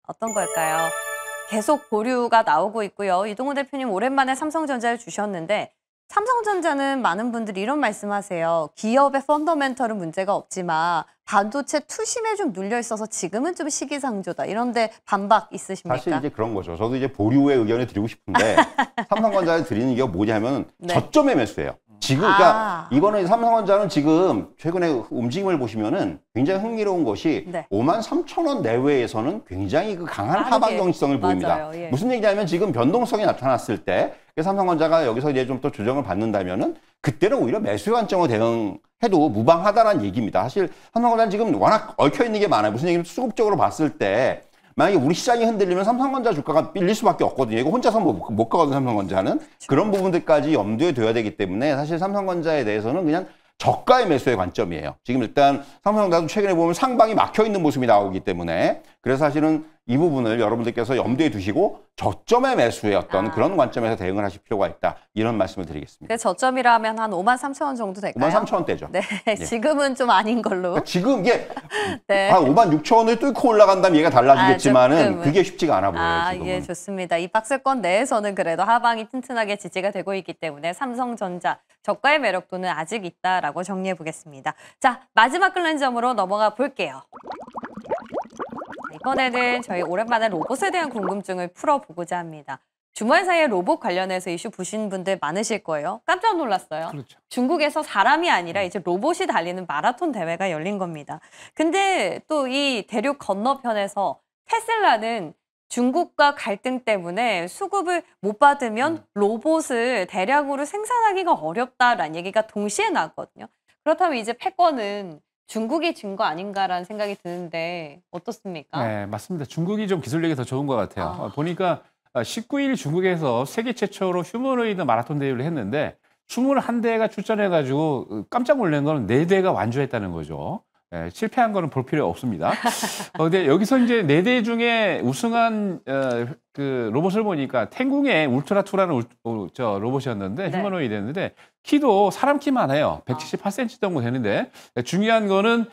[SPEAKER 1] 어떤 걸까요? 계속 보류가 나오고 있고요. 이동훈 대표님 오랜만에 삼성전자를 주셨는데 삼성전자는 많은 분들이 이런 말씀하세요. 기업의 펀더멘털은 문제가 없지만 반도체 투심에 좀 눌려 있어서 지금은 좀 시기상조다. 이런데 반박 있으십니까?
[SPEAKER 3] 사실 이제 그런 거죠. 저도 이제 보류의 의견을 드리고 싶은데 삼성전자에 드리는 게 뭐냐면
[SPEAKER 1] 네.
[SPEAKER 3] 저점의 매수예요. 지금 그러니까 이거는 삼성전자는 지금 최근에 움직임을 보시면은 굉장히 흥미로운 것이
[SPEAKER 1] 네.
[SPEAKER 3] 53,000원 내외에서는 굉장히 그 강한 하방 정식성을 보입니다.
[SPEAKER 1] 맞아요. 예.
[SPEAKER 3] 무슨 얘기냐면 지금 변동성이 나타났을 때 삼성전자가 여기서 이제 좀 더 조정을 받는다면은 그때는 오히려 매수 관점으로 대응해도 무방하다라는 얘기입니다. 사실 삼성전자는 지금 워낙 얽혀 있는 게 많아요. 무슨 얘기냐면 수급적으로 봤을 때 만약에 우리 시장이 흔들리면 삼성전자 주가가 밀릴 수밖에 없거든요. 이거 혼자서 못 가거든요, 삼성전자는. 그런 부분들까지 염두에 둬야 되기 때문에 사실 삼성전자에 대해서는 그냥 저가의 매수의 관점이에요. 지금 일단 삼성전자도 최근에 보면 상방이 막혀 있는 모습이 나오기 때문에 그래서 사실은 이 부분을 여러분들께서 염두에 두시고 저점의 매수의 어떤 그런 관점에서 대응을 하실 필요가 있다. 이런 말씀을 드리겠습니다.
[SPEAKER 1] 그 저점이라 하면 한 53,000원 정도 될까요?
[SPEAKER 3] 53,000원대죠.
[SPEAKER 1] 네, 지금은 좀 아닌 걸로.
[SPEAKER 3] 지금 이게
[SPEAKER 1] 네.
[SPEAKER 3] 한 56,000원을 뚫고 올라간다면 얘가 달라지겠지만은
[SPEAKER 1] 조금은.
[SPEAKER 3] 그게 쉽지가 않아 보여요. 지금은.
[SPEAKER 1] 예, 좋습니다. 이 박스권 내에서는 그래도 하방이 튼튼하게 지지가 되고 있기 때문에 삼성전자 저가의 매력도는 아직 있다라고 정리해 보겠습니다. 자, 마지막 끌는 점으로 넘어가 볼게요. 이번에는 저희 오랜만에 로봇에 대한 궁금증을 풀어보고자 합니다. 주말 사이에 로봇 관련해서 이슈 보신 분들 많으실 거예요. 깜짝 놀랐어요.
[SPEAKER 2] 그렇죠.
[SPEAKER 1] 중국에서 사람이 아니라 이제 로봇이 달리는 마라톤 대회가 열린 겁니다. 근데 또 이 대륙 건너편에서 테슬라는 중국과 갈등 때문에 수급을 못 받으면 로봇을 대량으로 생산하기가 어렵다라는 얘기가 동시에 나왔거든요. 그렇다면 이제 패권은 중국이 진 거 아닌가라는 생각이 드는데 어떻습니까?
[SPEAKER 2] 네, 맞습니다. 중국이 좀 기술력이 더 좋은 것 같아요. 보니까 19일 중국에서 세계 최초로 휴머노이드 마라톤 대회를 했는데 21대가 출전해가지고 깜짝 놀란 건 4대가 완주했다는 거죠. 네, 실패한 거는 볼 필요 없습니다. 근데 여기서 이제 4대 중에 우승한 그 로봇을 보니까 태궁의 울트라2라는 로봇이었는데
[SPEAKER 1] 네.
[SPEAKER 2] 휴머노이드였는데 키도 사람 키만 해요. 178cm 정도 되는데 중요한 거는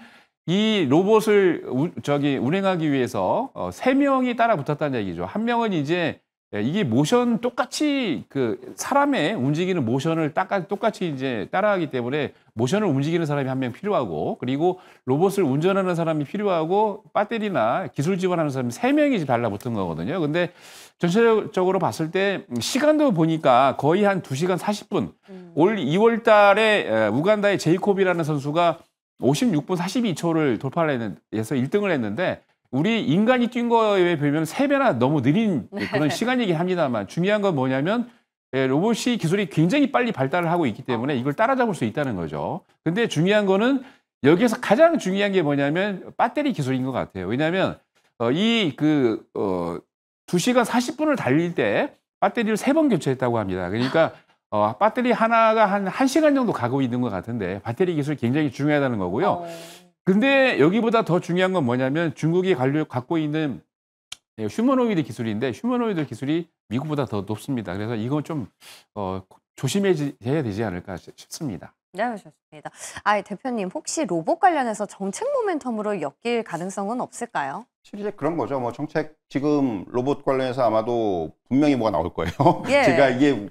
[SPEAKER 2] 이 로봇을 운행하기 위해서 3명이 따라 붙었다는 얘기죠. 한 명은 이제 이게 모션 똑같이 그 사람의 움직이는 모션을 똑같이 이제 따라하기 때문에 모션을 움직이는 사람이 한 명 필요하고 그리고 로봇을 운전하는 사람이 필요하고 배터리나 기술 지원하는 사람이 3명이 달라붙은 거거든요. 근데 전체적으로 봤을 때 시간도 보니까 거의 한 2시간 40분. 올 2월 달에 우간다의 제이콥이라는 선수가 56분 42초를 돌파를 해서 1등을 했는데 우리 인간이 뛴 거에 비하면 3배나 너무 느린 그런 시간이긴 합니다만 중요한 건 뭐냐면 로봇이 기술이 굉장히 빨리 발달을 하고 있기 때문에 이걸 따라잡을 수 있다는 거죠. 근데 중요한 거는 여기에서 가장 중요한 게 뭐냐면 배터리 기술인 것 같아요. 왜냐하면 2시간 40분을 달릴 때 배터리를 3번 교체했다고 합니다. 그러니까 배터리 하나가 한 1시간 정도 가고 있는 것 같은데 배터리 기술이 굉장히 중요하다는 거고요. 근데 여기보다 더 중요한 건 뭐냐면 중국이 갖고 있는 휴머노이드 기술인데 휴머노이드 기술이 미국보다 더 높습니다. 그래서 이건 좀 조심해야 되지 않을까 싶습니다.
[SPEAKER 1] 네, 좋습니다. 대표님 혹시 로봇 관련해서 정책 모멘텀으로 엮일 가능성은 없을까요?
[SPEAKER 3] 실제 그런 거죠. 뭐 정책 지금 로봇 관련해서 아마도 분명히 뭐가 나올 거예요.
[SPEAKER 1] 예.
[SPEAKER 3] 제가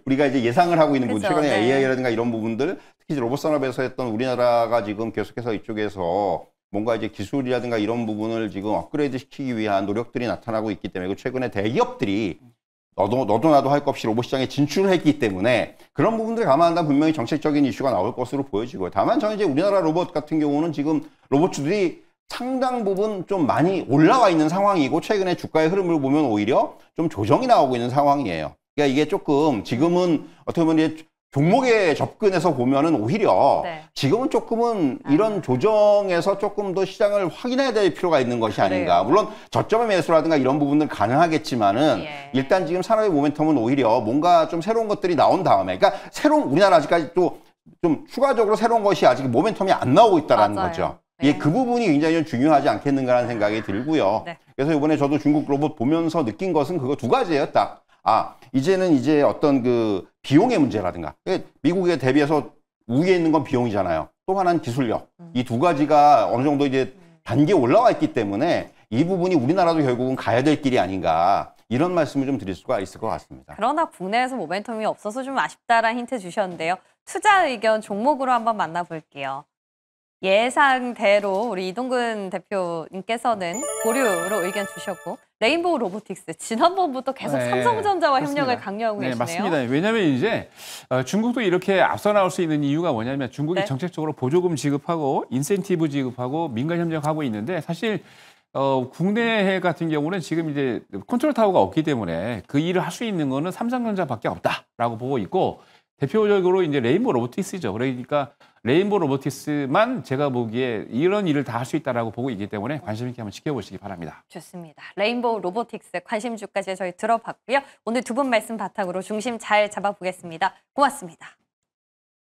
[SPEAKER 3] 우리가 이제 예상을 하고 있는 부분,
[SPEAKER 1] 그죠,
[SPEAKER 3] 최근에
[SPEAKER 1] 네.
[SPEAKER 3] AI라든가 이런 부분들, 특히 로봇 산업에서 했던 우리나라가 지금 계속해서 이쪽에서 뭔가 이제 기술이라든가 이런 부분을 지금 업그레이드 시키기 위한 노력들이 나타나고 있기 때문에 최근에 대기업들이 너도 나도 할 것 없이 로봇 시장에 진출을 했기 때문에 그런 부분들을 감안한다면 분명히 정책적인 이슈가 나올 것으로 보여지고요. 다만 저는 이제 우리나라 로봇 같은 경우는 지금 로봇주들이 상당 부분 좀 많이 올라와 있는 상황이고 최근에 주가의 흐름을 보면 오히려 좀 조정이 나오고 있는 상황이에요. 그러니까 이게 조금 지금은 어떻게 보면 이제 종목에 접근해서 보면은 오히려
[SPEAKER 1] 네.
[SPEAKER 3] 지금은 조금은 이런 조정에서 조금 더 시장을 확인해야 될 필요가 있는 것이 아닌가. 물론 저점의 매수라든가 이런 부분은 가능하겠지만은
[SPEAKER 1] 예.
[SPEAKER 3] 일단 지금 산업의 모멘텀은 오히려 뭔가 좀 새로운 것들이 나온 다음에, 그러니까 우리나라 아직까지 또 좀 추가적으로 새로운 것이 아직 모멘텀이 안 나오고 있다라는
[SPEAKER 1] 맞아요.
[SPEAKER 3] 거죠.
[SPEAKER 1] 네.
[SPEAKER 3] 예, 그 부분이 굉장히 좀 중요하지 않겠는가라는 생각이 들고요.
[SPEAKER 1] 네.
[SPEAKER 3] 그래서 이번에 저도 중국 로봇 보면서 느낀 것은 그거 두 가지예요, 딱. 이제는 이제 어떤 그 비용의 문제라든가, 미국에 대비해서 우위에 있는 건 비용이잖아요. 또 하나는 기술력. 이 두 가지가 어느 정도 이제 단계에 올라와 있기 때문에 이 부분이 우리나라도 결국은 가야 될 길이 아닌가. 이런 말씀을 좀 드릴 수가 있을 것 같습니다.
[SPEAKER 1] 그러나 국내에서 모멘텀이 없어서 좀 아쉽다라는 힌트 주셨는데요. 투자 의견 종목으로 한번 만나볼게요. 예상대로 우리 이동근 대표님께서는 보류로 의견 주셨고 레인보우 로보틱스 지난번부터 계속
[SPEAKER 2] 네,
[SPEAKER 1] 삼성전자와
[SPEAKER 2] 맞습니다.
[SPEAKER 1] 협력을 강요하고
[SPEAKER 2] 네,
[SPEAKER 1] 계시네요.
[SPEAKER 2] 맞습니다. 왜냐하면 이제 중국도 이렇게 앞서 나올 수 있는 이유가 뭐냐면 중국이
[SPEAKER 1] 네.
[SPEAKER 2] 정책적으로 보조금 지급하고 인센티브 지급하고 민간 협력하고 있는데 사실 국내 같은 경우는 지금 이제 컨트롤 타워가 없기 때문에 그 일을 할 수 있는 거는 삼성전자밖에 없다라고 보고 있고 대표적으로 이제 레인보우 로보틱스죠. 그러니까 레인보우 로보틱스만 제가 보기에 이런 일을 다 할 수 있다라고 보고 있기 때문에 관심 있게 한번 지켜보시기 바랍니다.
[SPEAKER 1] 좋습니다. 레인보우 로보틱스 관심주까지 저희 들어봤고요. 오늘 두 분 말씀 바탕으로 중심 잘 잡아보겠습니다. 고맙습니다.